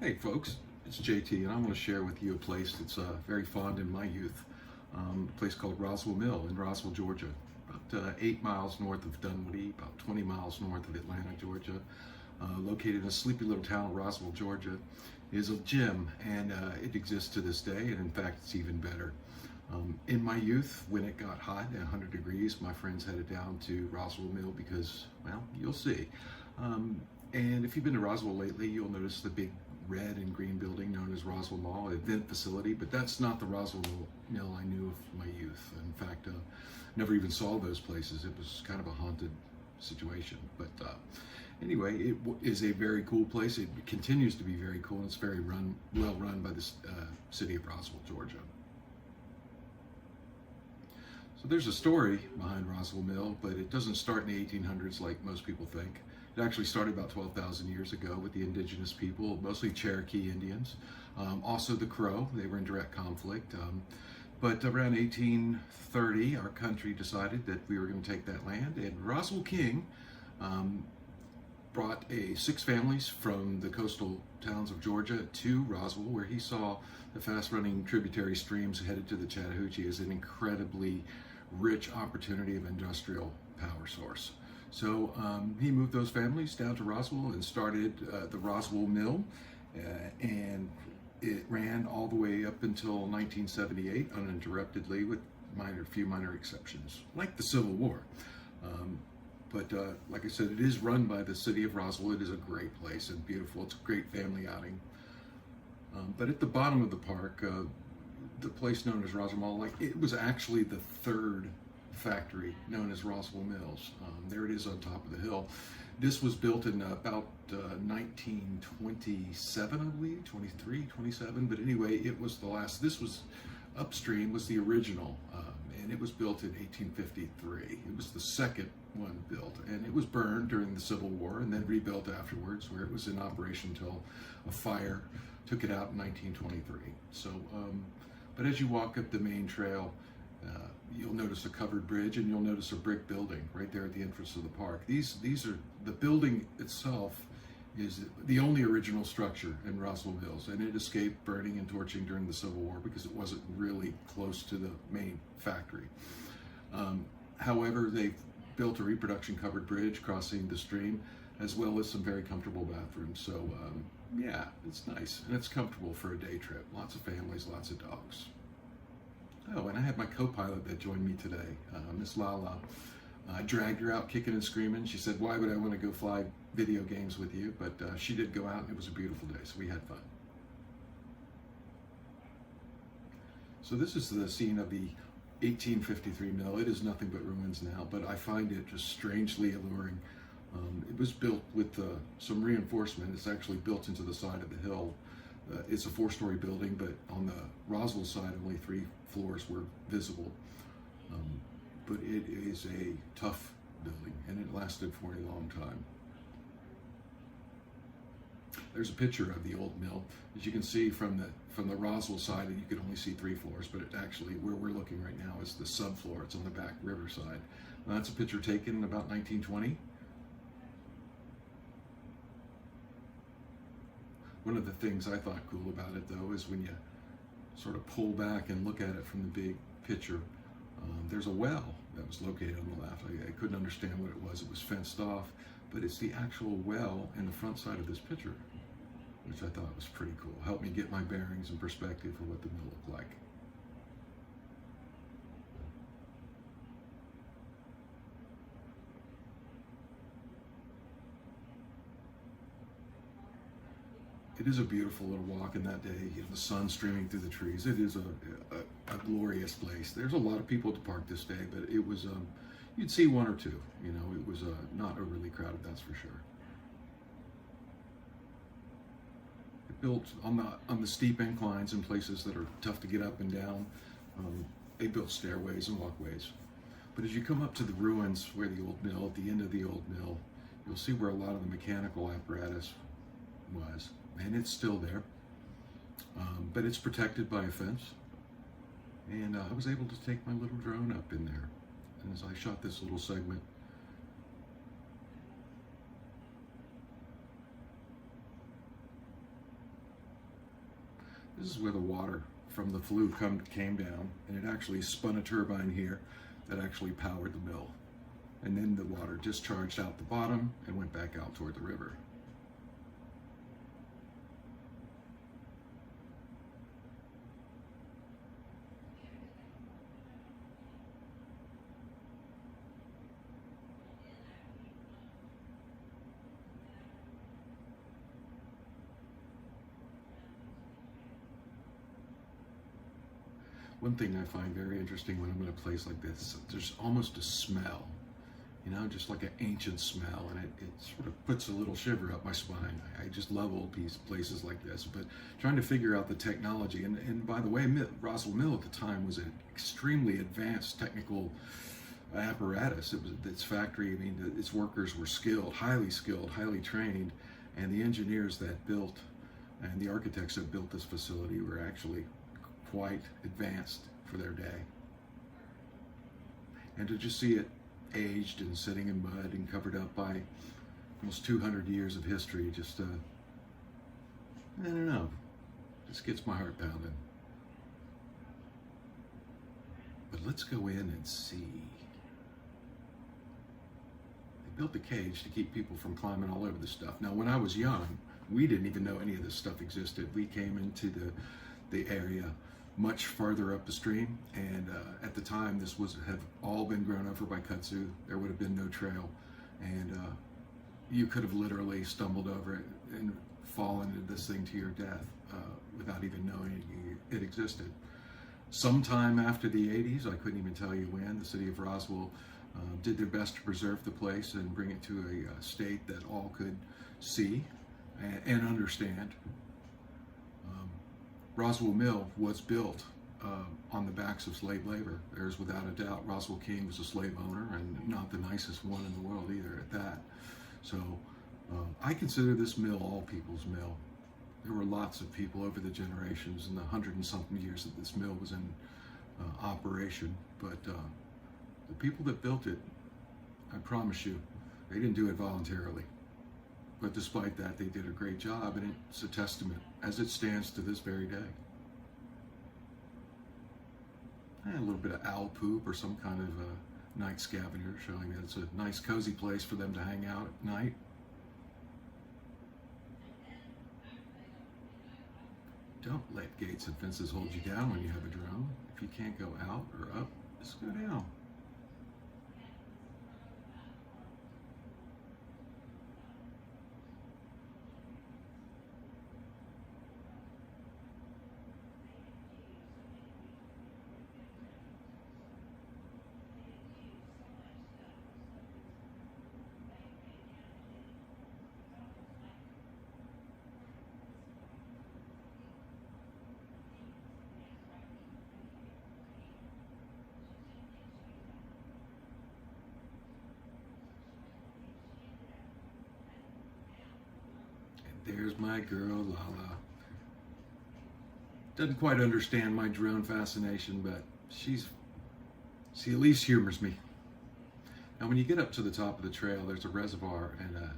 Hey folks, it's JT and I want to share with you a place that's very fond in my youth. A place called Roswell Mill in Roswell, Georgia. About 8 miles north of Dunwoody, about 20 miles north of Atlanta, Georgia. Located in a sleepy little town of Roswell, Georgia, is a gym, and it exists to this day, and in fact it's even better. In my youth, when it got hot at 100 degrees, my friends headed down to Roswell Mill because, well, you'll see. And if you've been to Roswell lately, you'll notice the big red and green building known as Roswell Mall, an event facility, but that's not the Roswell Mill I knew of my youth. In fact, never even saw those places. It was kind of a haunted situation. But anyway, it is a very cool place. It continues to be very cool, and it's very well run by the city of Roswell, Georgia. So there's a story behind Roswell Mill, but it doesn't start in the 1800s like most people think. It actually started about 12,000 years ago with the indigenous people, mostly Cherokee Indians. Also the Crow, they were in direct conflict. But around 1830, our country decided that we were going to take that land, and Roswell King brought 6 families from the coastal towns of Georgia to Roswell, where he saw the fast-running tributary streams headed to the Chattahoochee as an incredibly rich opportunity of industrial power source. So he moved those families down to Roswell and started the Roswell Mill, and it ran all the way up until 1978 uninterruptedly, with few minor exceptions, like the Civil War. But like I said, it is run by the city of Roswell. It is a great place and beautiful. It's a great family outing. But at the bottom of the park, the place known as Roswell Mall, it was actually the third factory known as Roswell Mills. There it is on top of the hill. This was built in about 1927, I believe, 23, 27. But anyway, it was the last. This was upstream, was the original, and it was built in 1853. It was the second one built, and it was burned during the Civil War and then rebuilt afterwards, where it was in operation until a fire took it out in 1923. So, but as you walk up the main trail, you'll notice a covered bridge, and you'll notice a brick building right there at the entrance of the park. These are, the building itself is the only original structure in Roswell Mills, and it escaped burning and torching during the Civil War because it wasn't really close to the main factory. However, they've built a reproduction covered bridge crossing the stream, as well as some very comfortable bathrooms. So yeah, it's nice, and it's comfortable for a day trip. Lots of families, lots of dogs. Oh, and I had my co-pilot that joined me today, Miss Lala. I dragged her out kicking and screaming. She said, "Why would I want to go fly video games with you?" But she did go out, and it was a beautiful day, so we had fun. So this is the scene of the 1853 mill. It is nothing but ruins now, but I find it just strangely alluring. It was built with some reinforcement. It's actually built into the side of the hill. It's a 4-story building, but on the Roswell side, only 3 floors were visible. But it is a tough building, and it lasted for a long time. There's a picture of the old mill. As you can see from the Roswell side, you could only see 3 floors, but it actually, where we're looking right now, is the subfloor. It's on the back riverside. Now, that's a picture taken in about 1920. One of the things I thought cool about it, though, is when you sort of pull back and look at it from the big picture, there's a well that was located on the left. I couldn't understand what it was. It was fenced off, but it's the actual well in the front side of this picture, which I thought was pretty cool. Helped me get my bearings and perspective for what the mill looked like. It is a beautiful little walk in that day. The sun streaming through the trees. It is a glorious place. There's a lot of people to park this day, but it was, you'd see 1 or 2. It was not overly crowded, that's for sure. It built on the steep inclines and places that are tough to get up and down. They built stairways and walkways. But as you come up to the ruins where the old mill, at the end of the old mill, you'll see where a lot of the mechanical apparatus was. And it's still there, but it's protected by a fence. And I was able to take my little drone up in there. And as I shot this little segment, This is where the water from the flue came down, and it actually spun a turbine here that actually powered the mill. And then the water discharged out the bottom and went back out toward the river. One thing I find very interesting when I'm in a place like this, there's almost a smell, just like an ancient smell, and it sort of puts a little shiver up my spine. I just love old places like this, but trying to figure out the technology, and by the way, Roswell Mill at the time was an extremely advanced technical apparatus. Its factory, its workers were skilled, highly trained, and the engineers that built and the architects that built this facility were actually quite advanced for their day. And to just see it aged and sitting in mud and covered up by almost 200 years of history, just, I don't know, just gets my heart pounding. But let's go in and see. They built the cage to keep people from climbing all over the stuff. Now, when I was young, we didn't even know any of this stuff existed. We came into the area much farther up the stream, and at the time this had all been grown over by kudzu. There would have been no trail, and you could have literally stumbled over it and fallen into this thing to your death without even knowing it existed. Sometime after the 80s, I couldn't even tell you when, the city of Roswell did their best to preserve the place and bring it to a state that all could see and understand. Roswell Mill was built on the backs of slave labor. There's without a doubt Roswell King was a slave owner, and not the nicest one in the world either at that. So I consider this mill all people's mill. There were lots of people over the generations in the 100 and something years that this mill was in operation, but the people that built it, I promise you, they didn't do it voluntarily. But despite that, they did a great job, and it's a testament as it stands to this very day. And a little bit of owl poop or some kind of night scavenger, showing that it's a nice cozy place for them to hang out at night. Don't let gates and fences hold you down when you have a drone. If you can't go out or up, just go down. There's my girl, Lala. Doesn't quite understand my drone fascination, but she at least humors me. Now, when you get up to the top of the trail, there's a reservoir and a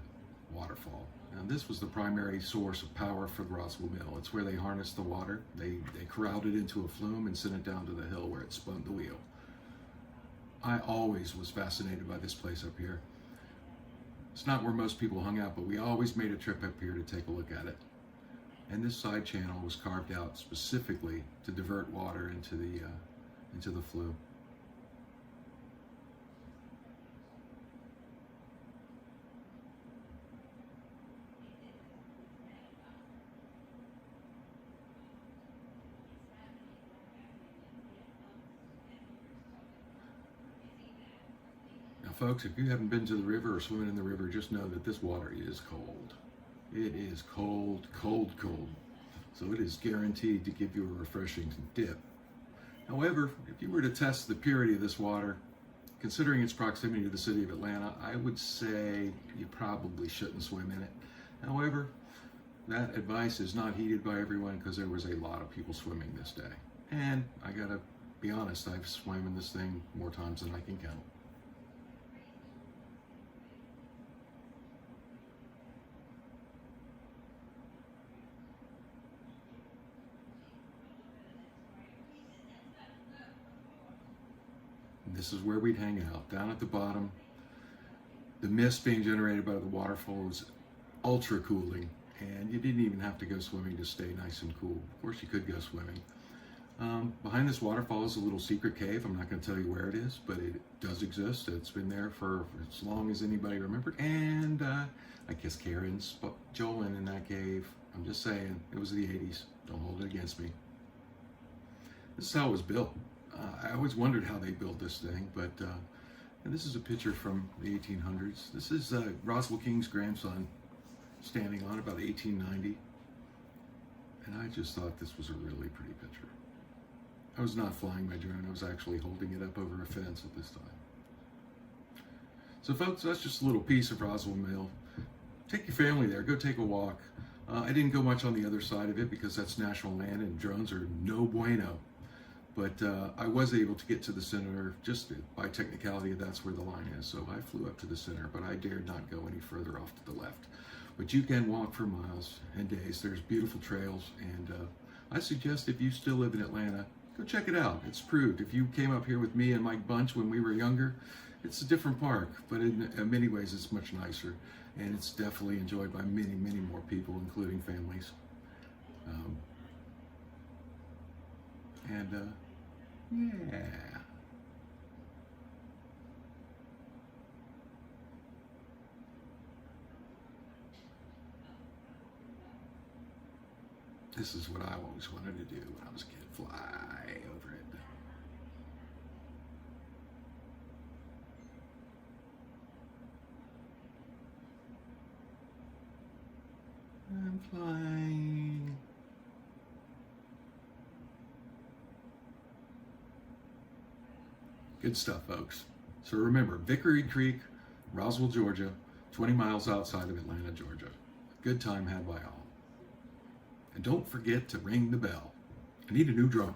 waterfall. Now, this was the primary source of power for the Roswell Mill. It's where they harnessed the water. They corralled it into a flume and sent it down to the hill where it spun the wheel. I always was fascinated by this place up here. It's not where most people hung out, but we always made a trip up here to take a look at it. And this side channel was carved out specifically to divert water into the flue. Folks, if you haven't been to the river or swimming in the river, just know that this water is cold. It is cold, cold, cold. So it is guaranteed to give you a refreshing dip. However, if you were to test the purity of this water, considering its proximity to the city of Atlanta, I would say you probably shouldn't swim in it. However, that advice is not heeded by everyone because there was a lot of people swimming this day. And I gotta be honest, I've swam in this thing more times than I can count. this is where we'd hang out, down at the bottom. The mist being generated by the waterfall was ultra cooling, and you didn't even have to go swimming to stay nice and cool. Of course, you could go swimming. Behind this waterfall is a little secret cave. I'm not going to tell you where it is, but it does exist. It's been there for as long as anybody remembered. And I guess Karen's Jolin in that cave. I'm just saying, it was the 80s. Don't hold it against me. This is how it was built. I always wondered how they built this thing, but and this is a picture from the 1800s. This is Roswell King's grandson standing on about 1890. And I just thought this was a really pretty picture. I was not flying my drone, I was actually holding it up over a fence at this time. So folks, that's just a little piece of Roswell Mill. Take your family there, go take a walk. I didn't go much on the other side of it because that's national land and drones are no bueno. But I was able to get to the center just by technicality, that's where the line is. So I flew up to the center, but I dared not go any further off to the left. But you can walk for miles and days. There's beautiful trails, and I suggest if you still live in Atlanta, go check it out. It's proved. If you came up here with me and Mike Bunch when we were younger, it's a different park, but in many ways it's much nicer, and it's definitely enjoyed by many, many more people, including families. Yeah. This is what I always wanted to do when I was a kid, fly over it. I'm flying. Good stuff, folks. So remember, Vickery Creek, Roswell, Georgia, 20 miles outside of Atlanta, Georgia. Good time had by all. And don't forget to ring the bell. I need a new drone.